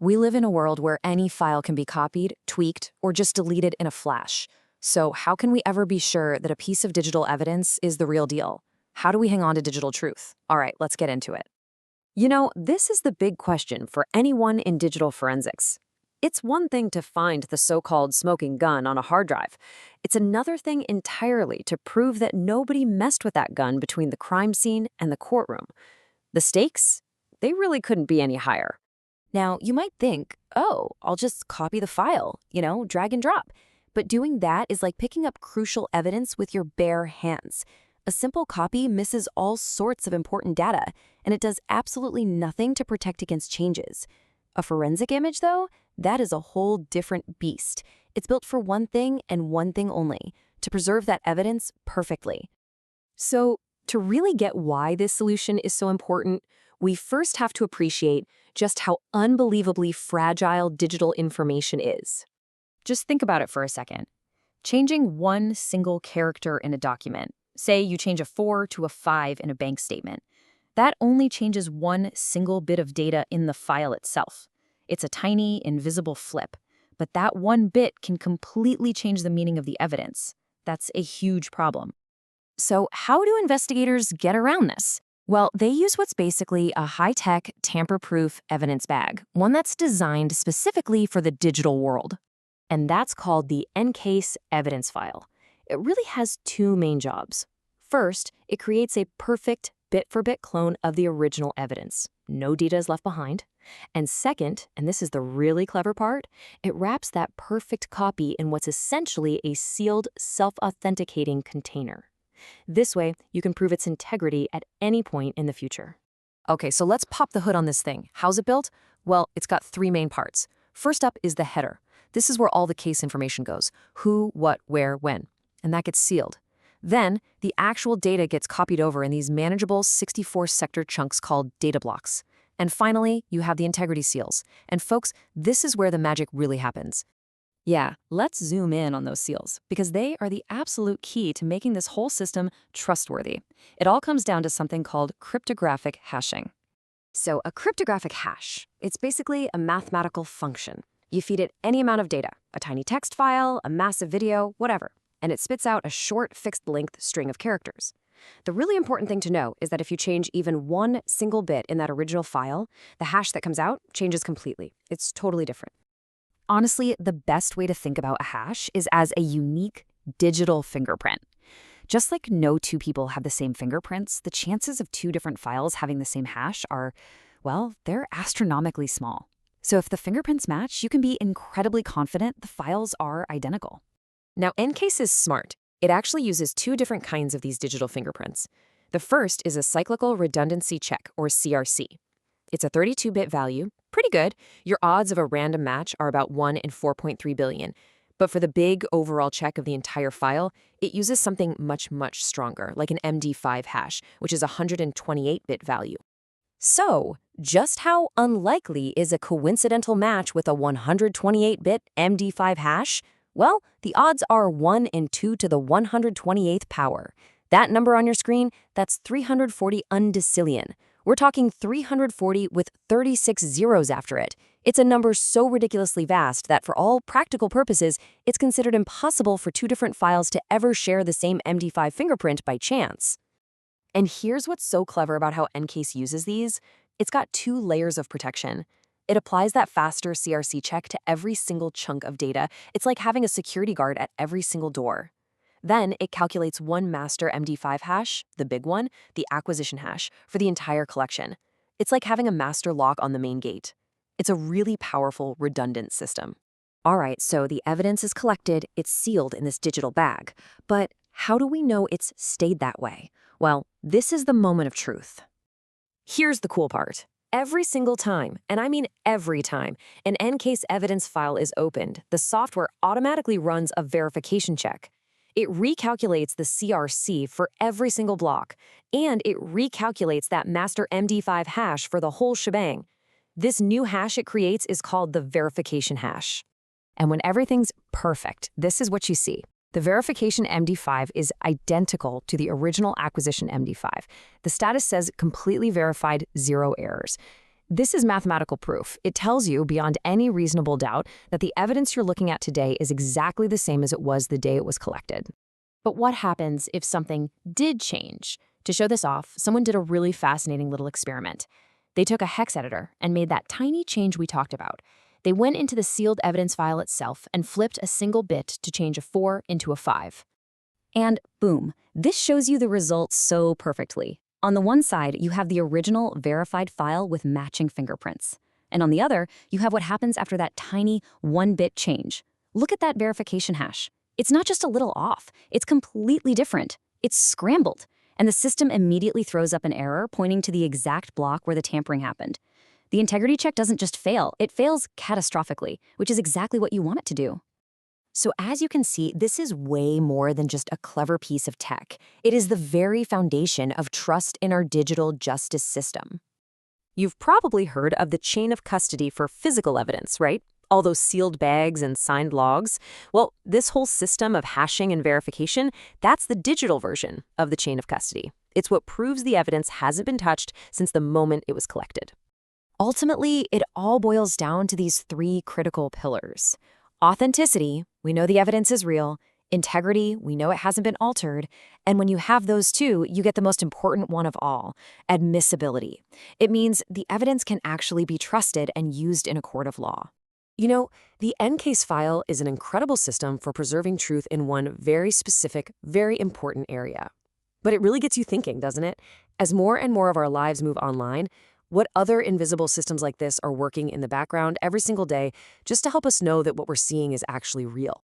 We live in a world where any file can be copied, tweaked, or just deleted in a flash. So how can we ever be sure that a piece of digital evidence is the real deal? How do we hang on to digital truth? All right, let's get into it. This is the big question for anyone in digital forensics. It's one thing to find the so-called smoking gun on a hard drive. It's another thing entirely to prove that nobody messed with that gun between the crime scene and the courtroom. The stakes? They really couldn't be any higher. Now, you might think, oh, I'll just copy the file, drag and drop. But doing that is like picking up crucial evidence with your bare hands. A simple copy misses all sorts of important data, and it does absolutely nothing to protect against changes. A forensic image, though, that is a whole different beast. It's built for one thing and one thing only, to preserve that evidence perfectly. So, to really get why this solution is so important, we first have to appreciate just how unbelievably fragile digital information is. Just think about it for a second. Changing one single character in a document, say you change a 4 to a 5 in a bank statement, that only changes one single bit of data in the file itself. It's a tiny, invisible flip, but that one bit can completely change the meaning of the evidence. That's a huge problem. So how do investigators get around this? Well, they use what's basically a high-tech, tamper-proof evidence bag, one that's designed specifically for the digital world. And that's called the EnCase evidence file. It really has two main jobs. First, it creates a perfect bit-for-bit clone of the original evidence. No data is left behind. And second, and this is the really clever part, it wraps that perfect copy in what's essentially a sealed, self-authenticating container. This way, you can prove its integrity at any point in the future. Okay, so let's pop the hood on this thing. How's it built? Well, it's got three main parts. First up is the header. This is where all the case information goes. Who, what, where, when. And that gets sealed. Then, the actual data gets copied over in these manageable 64-sector chunks called data blocks. And finally, you have the integrity seals. And folks, this is where the magic really happens. Yeah, let's zoom in on those seals, because they are the absolute key to making this whole system trustworthy. It all comes down to something called cryptographic hashing. So a cryptographic hash, it's basically a mathematical function. You feed it any amount of data, a tiny text file, a massive video, whatever, and it spits out a short, fixed-length string of characters. The really important thing to know is that if you change even one single bit in that original file, the hash that comes out changes completely. It's totally different. Honestly, the best way to think about a hash is as a unique digital fingerprint. Just like no two people have the same fingerprints, the chances of two different files having the same hash are, well, they're astronomically small. So if the fingerprints match, you can be incredibly confident the files are identical. Now, EnCase is smart. It actually uses two different kinds of these digital fingerprints. The first is a cyclical redundancy check, or CRC. It's a 32-bit value, pretty good. Your odds of a random match are about 1 in 4.3 billion. But for the big overall check of the entire file, it uses something much, much stronger, like an MD5 hash, which is a 128-bit value. So, just how unlikely is a coincidental match with a 128-bit MD5 hash? Well, the odds are 1 in 2 to the 128th power. That number on your screen, that's 340 undecillion. We're talking 340 with 36 zeros after it. It's a number so ridiculously vast that for all practical purposes, it's considered impossible for two different files to ever share the same MD5 fingerprint by chance. And here's what's so clever about how EnCase uses these. It's got two layers of protection. It applies that faster CRC check to every single chunk of data. It's like having a security guard at every single door. Then it calculates one master MD5 hash, the big one, the acquisition hash, for the entire collection. It's like having a master lock on the main gate. It's a really powerful, redundant system. All right, so the evidence is collected, it's sealed in this digital bag. But how do we know it's stayed that way? Well, this is the moment of truth. Here's the cool part. Every single time, and I mean every time, an EnCase evidence file is opened, the software automatically runs a verification check. It recalculates the CRC for every single block, and it recalculates that master MD5 hash for the whole shebang. This new hash it creates is called the verification hash. And when everything's perfect, this is what you see. The verification MD5 is identical to the original acquisition MD5. The status says completely verified, 0 errors. This is mathematical proof. It tells you, beyond any reasonable doubt, that the evidence you're looking at today is exactly the same as it was the day it was collected. But what happens if something did change? To show this off, someone did a really fascinating little experiment. They took a hex editor and made that tiny change we talked about. They went into the sealed evidence file itself and flipped a single bit to change a 4 into a 5. And boom, this shows you the results so perfectly. On the one side, you have the original verified file with matching fingerprints. And on the other, you have what happens after that tiny 1-bit change. Look at that verification hash. It's not just a little off, it's completely different. It's scrambled. And the system immediately throws up an error pointing to the exact block where the tampering happened. The integrity check doesn't just fail, it fails catastrophically, which is exactly what you want it to do. So as you can see, this is way more than just a clever piece of tech. It is the very foundation of trust in our digital justice system. You've probably heard of the chain of custody for physical evidence, right? All those sealed bags and signed logs. Well, this whole system of hashing and verification, that's the digital version of the chain of custody. It's what proves the evidence hasn't been touched since the moment it was collected. Ultimately, it all boils down to these 3 critical pillars. Authenticity, we know the evidence is real. Integrity, we know it hasn't been altered. And when you have those 2, you get the most important one of all, admissibility. It means the evidence can actually be trusted and used in a court of law. You know, the EnCase file is an incredible system for preserving truth in one very specific, very important area. But it really gets you thinking, doesn't it? As more and more of our lives move online, what other invisible systems like this are working in the background every single day just to help us know that what we're seeing is actually real?